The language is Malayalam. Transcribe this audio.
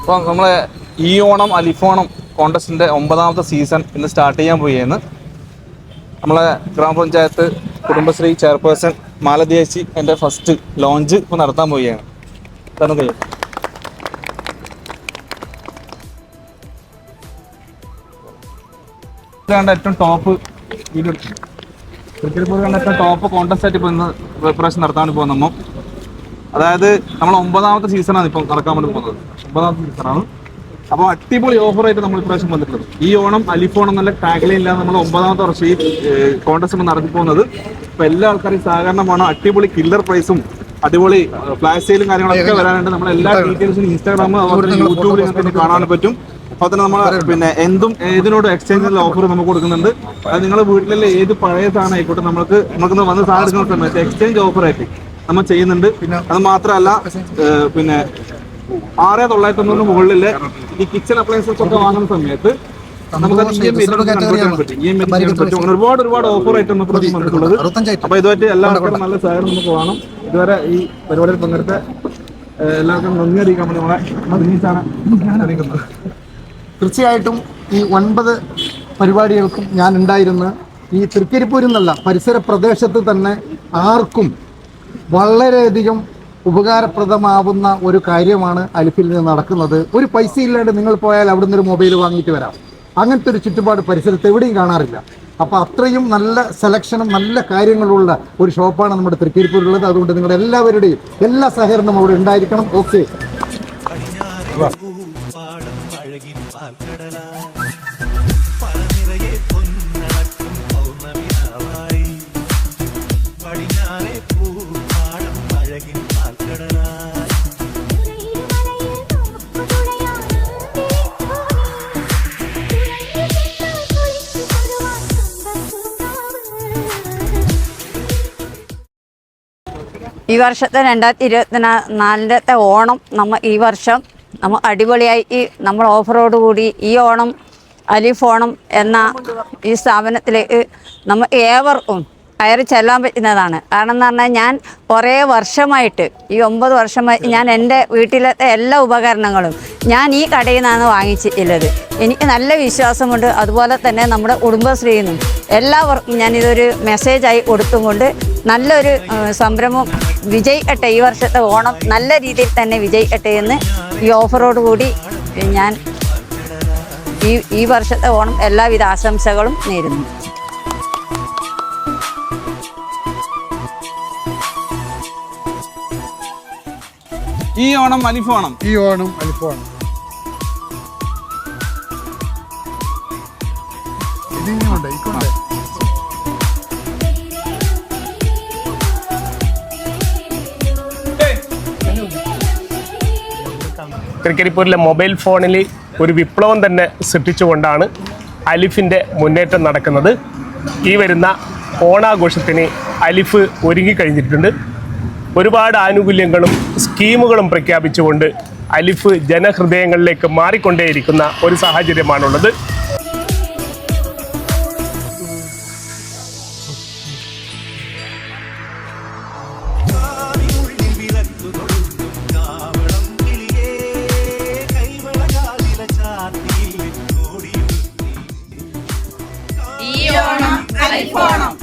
അപ്പം നമ്മളെ ഈ ഓണം അലിഫോണം കോൺടെസ്റ്റിൻ്റെ 9ാമത്തെ സീസൺ ഇന്ന് സ്റ്റാർട്ട് ചെയ്യാൻ പോവുകയാണ്. നമ്മളെ ഗ്രാമപഞ്ചായത്ത് കുടുംബശ്രീ ചെയർപേഴ്സൺ മാലതി ചേച്ചി എൻ്റെ ഫസ്റ്റ് ലോഞ്ച് ഇപ്പോൾ നടത്താൻ പോവുകയാണ്. കാരണം ഏറ്റവും ടോപ്പ് വീഡിയോ ക്രിക്കറ്റ് പോയി കണ്ട ഏറ്റവും ടോപ്പ് കോൺടെസ്റ്റ് ആയിട്ട് ഇപ്പോൾ ഇന്ന് പ്രിപ്പറേഷൻ നടത്താൻ വേണ്ടി പോകുന്ന നമ്മൾ, അതായത് നമ്മൾ 9ാമത്തെ സീസണാണ് ഇപ്പം നടക്കാൻ വേണ്ടി പോകുന്നത്. 9ാമത്തെ സീസണാണ്. അപ്പോൾ അടിപൊളി ഓഫറായിട്ട് നമ്മൾ ഇപ്രാവശ്യം വന്നിട്ടുള്ളത്. ഈ ഓണം അലിഫോണം എന്നുള്ള ടാഗ്ലൈനിലാണ് നമ്മൾ 9ാമത്തെ വർഷം ഈ കോൺടെസ്റ്റ് നടത്തി പോകുന്നത്. അപ്പോൾ എല്ലാ ആൾക്കാരും സഹകരണമാണ്. അടിപൊളി കില്ലർ പ്രൈസും അടിപൊളി ഫ്ലാഷ് സെയിലും കാര്യങ്ങളൊക്കെ വരാനുണ്ട്. നമ്മുടെ എല്ലാ ഡീറ്റെയിൽസും ഇൻസ്റ്റാഗ്രാമിൽ അതുപോലെ യൂട്യൂബിൽ നിങ്ങൾക്ക് കാണാൻ പറ്റും. അപ്പോൾ തന്നെ നമ്മൾ എന്തും ഏതിനോടും എക്സ്ചേഞ്ചിനുള്ള ഓഫർ നമുക്ക് കൊടുക്കുന്നുണ്ട്. അത് നിങ്ങളുടെ വീട്ടിലുള്ള ഏത് പഴയ സാധനം ആയിക്കോട്ടെ നമുക്ക് വന്ന് സാധനം എടുക്കുന്ന സമയത്ത് എക്സ്ചേഞ്ച് ഓഫറായിട്ട് നമ്മൾ ചെയ്യുന്നുണ്ട്. അത് മാത്രമല്ല, പിന്നെ 6990 മുകളിലെ ഈ കിച്ചൺ അപ്ലയൻസസ് ഒക്കെ വാങ്ങുന്ന സമയത്ത് നമുക്കത് ഒരുപാട് ഓഫറായിട്ട് നമുക്ക് വന്നിട്ടുള്ളത്. അപ്പൊ ഇതുമായിട്ട് എല്ലാവർക്കും നല്ല സഹകരണം നമുക്ക് വേണം. ഇതുവരെ ഈ പരിപാടിയിൽ പങ്കെടുത്ത എല്ലാവർക്കും നന്ദി അറിയിക്കാൻ വേണ്ടി നമ്മളെ അറിയിക്കുന്നത്. തീർച്ചയായിട്ടും ഈ 9 പരിപാടികൾക്കും ഞാൻ ഉണ്ടായിരുന്ന ഈ തൃക്കരിപ്പൂരിൽ നിന്നല്ല, പരിസര പ്രദേശത്ത് തന്നെ ആർക്കും വളരെയധികം ഉപകാരപ്രദമാവുന്ന ഒരു കാര്യമാണ് അലിഫിൽ നിന്ന് നടക്കുന്നത്. ഒരു പൈസ ഇല്ലാണ്ട് നിങ്ങൾ പോയാൽ അവിടുന്ന് ഒരു മൊബൈൽ വാങ്ങിയിട്ട് വരാം. അങ്ങനത്തെ ഒരു ചുറ്റുപാട് പരിസരത്ത് എവിടെയും കാണാറില്ല. അപ്പോൾ അത്രയും നല്ല സെലക്ഷനും നല്ല കാര്യങ്ങളുള്ള ഒരു ഷോപ്പാണ് നമ്മുടെ തൃക്കരിപ്പൂരിലുള്ളത്. അതുകൊണ്ട് നിങ്ങളുടെ എല്ലാവരുടെയും എല്ലാ സഹകരണവും അവിടെ ഉണ്ടായിരിക്കണം. ഓക്കെ, ഈ വർഷത്തെ 2024 ഓണം ഈ വർഷം നമ്മൾ അടിപൊളിയായി നമ്മൾ ഓഫറോടുകൂടി ഈ ഓണം അലിഫോണം എന്ന ഈ സ്ഥാപനത്തിലേക്ക് നമ്മൾ ഏവർക്കും കയറി ചെല്ലാൻ പറ്റുന്നതാണ്. കാരണം എന്ന് പറഞ്ഞാൽ ഞാൻ കുറേ വർഷമായിട്ട് ഈ 9 വർഷമായി ഞാൻ എൻ്റെ വീട്ടിലത്തെ എല്ലാ ഉപകരണങ്ങളും ഞാൻ ഈ കടയിൽ നിന്നാണ് വാങ്ങിച്ചിട്ടുള്ളത്. എനിക്ക് നല്ല വിശ്വാസമുണ്ട്. അതുപോലെ തന്നെ നമ്മുടെ കുടുംബശ്രീയിൽ നിന്നും എല്ലാവർക്കും ഞാനിതൊരു മെസ്സേജായി കൊടുത്തുകൊണ്ട് നല്ലൊരു സംരംഭം വിജയിക്കട്ടെ. ഈ വർഷത്തെ ഓണം നല്ല രീതിയിൽ തന്നെ വിജയിക്കട്ടെ എന്ന് ഈ ഓഫറോട് കൂടി ഞാൻ ഈ വർഷത്തെ ഓണം എല്ലാവിധ ആശംസകളും നേരുന്നു. ഈ ഓണം അലിഫോണം, ഈ ഓണം അലിഫോണം. തൃക്കരിപ്പൂരിലെ മൊബൈൽ ഫോണിൽ ഒരു വിപ്ലവം തന്നെ സൃഷ്ടിച്ചുകൊണ്ടാണ് അലിഫിൻ്റെ മുന്നേറ്റം നടക്കുന്നത്. ഈ വരുന്ന ഓണാഘോഷത്തിന് അലിഫ് ഒരുങ്ങിക്കഴിഞ്ഞിട്ടുണ്ട്. ഒരുപാട് ആനുകൂല്യങ്ങളും സ്കീമുകളും പ്രഖ്യാപിച്ചുകൊണ്ട് അലിഫ് ജനഹൃദയങ്ങളിലേക്ക് മാറിക്കൊണ്ടേയിരിക്കുന്ന ഒരു സാഹചര്യമാണുള്ളത്. ഈ ഓണം അലിഫോണം.